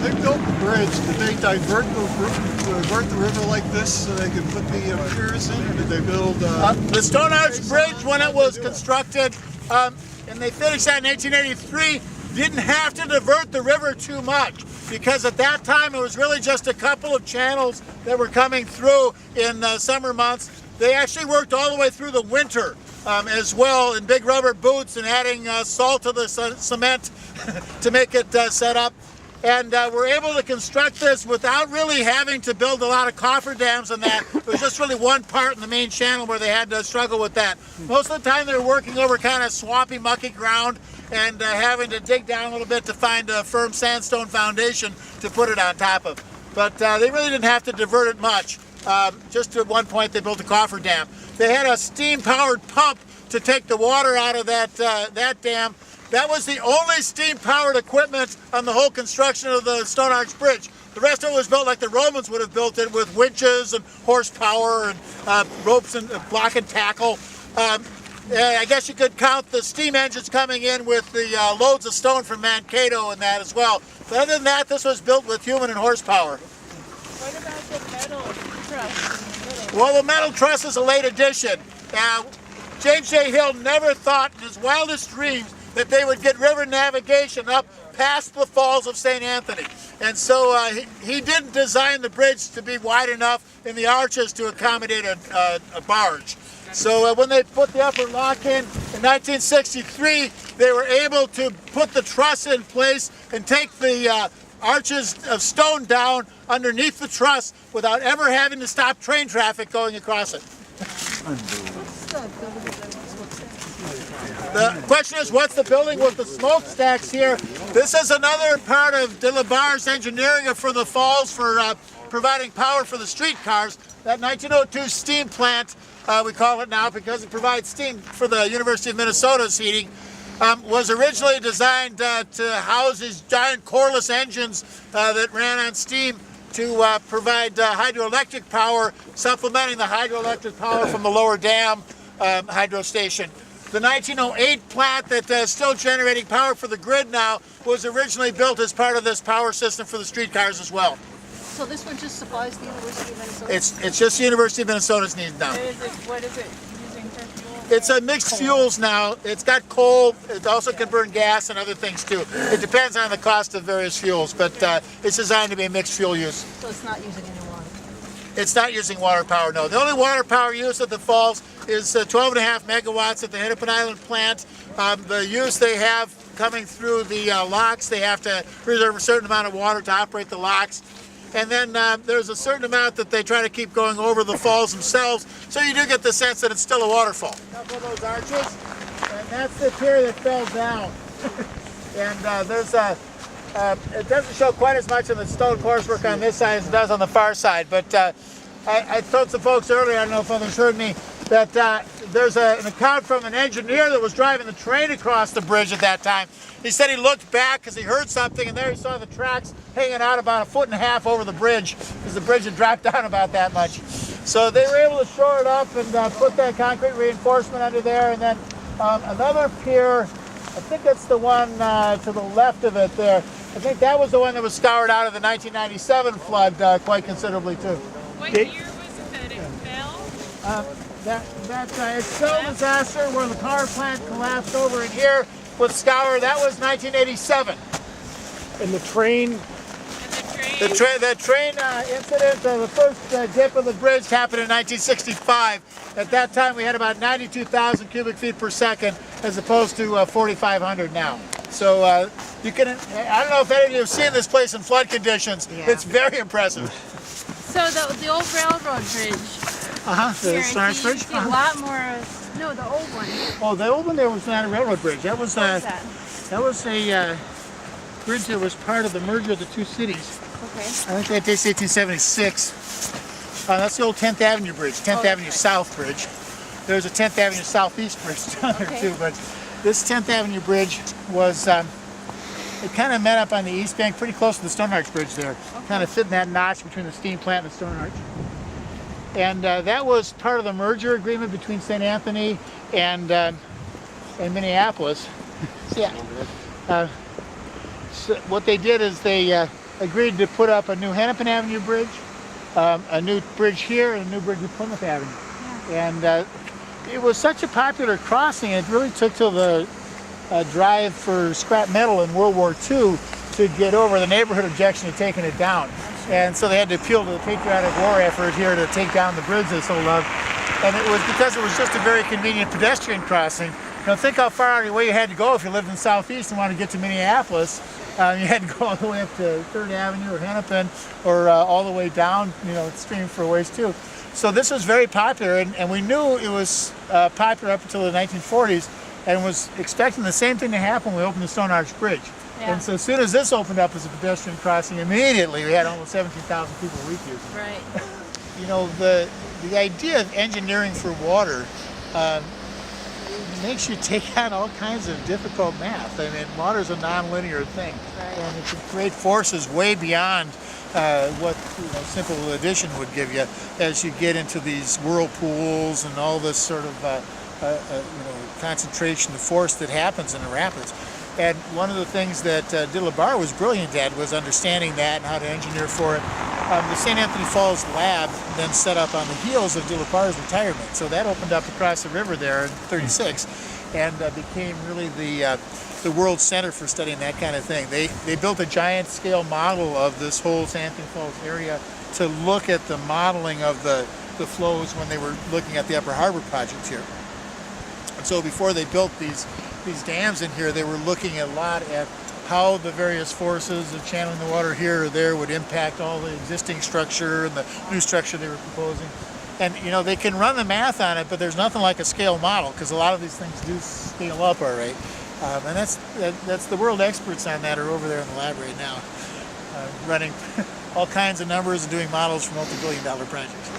they built the bridge, did they divert the river like this so they could put the piers in, or did they build... the Stone Arch Bridge, when it was constructed, and they finished that in 1883, didn't have to divert the river too much, because at that time it was really just a couple of channels that were coming through in summer months. They actually worked all the way through the winter as well in big rubber boots and adding salt to the cement to make it set up. And we're able to construct this without really having to build a lot of cofferdams and that. It was just really one part in the main channel where they had to struggle with that. Most of the time they were working over kind of swampy, mucky ground and having to dig down a little bit to find a firm sandstone foundation to put it on top of. But they really didn't have to divert it much. Just at one point they built a cofferdam. They had a steam-powered pump to take the water out of that dam. That was the only steam-powered equipment on the whole construction of the Stone Arch Bridge. The rest of it was built like the Romans would have built it, with winches and horsepower and ropes and block and tackle. I guess you could count the steam engines coming in with the loads of stone from Mankato and that as well. But other than that, this was built with human and horsepower. What about the metal truss? Well, the metal truss is a late addition. James J. Hill never thought in his wildest dreams that they would get river navigation up past the Falls of St. Anthony. And so he didn't design the bridge to be wide enough in the arches to accommodate a barge. So when they put the upper lock in 1963, they were able to put the truss in place and take the arches of stone down underneath the truss without ever having to stop train traffic going across it. The question is, what's the building with the smokestacks here? This is another part of De La Barre's engineering for the falls for providing power for the streetcars. That 1902 steam plant, we call it now because it provides steam for the University of Minnesota's heating, was originally designed to house these giant coreless engines that ran on steam to provide hydroelectric power, supplementing the hydroelectric power from the lower dam hydro station. The 1908 plant that's still generating power for the grid now was originally built as part of this power system for the streetcars as well. So this one just supplies the University of Minnesota? It's just the University of Minnesota's needs now. What is it using for fuel? It's a mixed fuels now. It's got coal. It also can burn gas and other things too. It depends on the cost of various fuels, but it's designed to be a mixed fuel use. So it's not using any water? It's not using water power, no. The only water power use at the falls is 12.5 megawatts at the Hennepin Island plant. The use they have coming through the locks, they have to reserve a certain amount of water to operate the locks. And then there's a certain amount that they try to keep going over the falls themselves, so you do get the sense that it's still a waterfall. Couple of those arches, and that's the pier that fell down. And there's a, it doesn't show quite as much in the stone coursework on this side as it does on the far side, but I told some folks earlier, I don't know if others heard me, that there's an account from an engineer that was driving the train across the bridge at that time. He said he looked back because he heard something, and there he saw the tracks hanging out about 1.5 feet over the bridge, because the bridge had dropped down about that much. So they were able to shore it up and put that concrete reinforcement under there, and then another pier, I think that's the one to the left of it there. I think that was the one that was scoured out of the 1997 flood quite considerably too. What year was it that it fell? That Excel disaster where the power plant collapsed over in here with scour, that was 1987. And the train? The train incident, the first dip of the bridge happened in 1965. At that time we had about 92,000 cubic feet per second as opposed to 4,500 now. So you can, I don't know if any of you have seen this place in flood conditions. Yeah. It's very impressive. So the old railroad bridge. The Stone Arch Bridge? A lot more, no, the old one. Oh, the old one there was not a railroad bridge. That was that was a bridge that was part of the merger of the two cities. Okay. I think that dates 1876. That's the old 10th Avenue Bridge, 10th Avenue South Bridge. There's a 10th Avenue Southeast Bridge down there too, but this 10th Avenue Bridge was, it kind of met up on the east bank, pretty close to the Stone Arch Bridge there. Kind of fit in that notch between the steam plant and the Stone Arch. And that was part of the merger agreement between St. Anthony and Minneapolis. So, yeah. So what they did is they agreed to put up a new Hennepin Avenue bridge, a new bridge here, and a new bridge at Plymouth Avenue. And it was such a popular crossing, it really took till the drive for scrap metal in World War II to get over the neighborhood objection to taking it down. And so they had to appeal to the patriotic war effort here to take down the bridge they so loved. And it was because it was just a very convenient pedestrian crossing. You know, think how far out of your way you had to go if you lived in Southeast and wanted to get to Minneapolis. You had to go all the way up to 3rd Avenue or Hennepin, or all the way down, you know, stream for a ways too. So this was very popular, and we knew it was popular up until the 1940s, and was expecting the same thing to happen when we opened the Stone Arch Bridge. Yeah. And so as soon as this opened up as a pedestrian crossing, immediately we had almost 17,000 people a week using it. Right. You know, the idea of engineering for water makes you take on all kinds of difficult math. I mean, water's a non-linear thing, Right. and it can create forces way beyond what simple addition would give you as you get into these whirlpools and all this sort of concentration of force that happens in the rapids. And one of the things that de la Barre was brilliant at was understanding that and how to engineer for it. The St. Anthony Falls lab then set up on the heels of de la Barre's retirement. So that opened up across the river there in '36 and became really the world center for studying that kind of thing. They built a giant scale model of this whole St. Anthony Falls area to look at the modeling of the flows when they were looking at the Upper Harbor project here. And so before they built these dams in here, they were looking a lot at how the various forces of channeling the water here or there would impact all the existing structure and the new structure they were proposing. And you know, they can run the math on it, but there's nothing like a scale model, because a lot of these things do scale up all right. And that's the world experts on that are over there in the lab right now, running all kinds of numbers and doing models for multi-billion-dollar projects.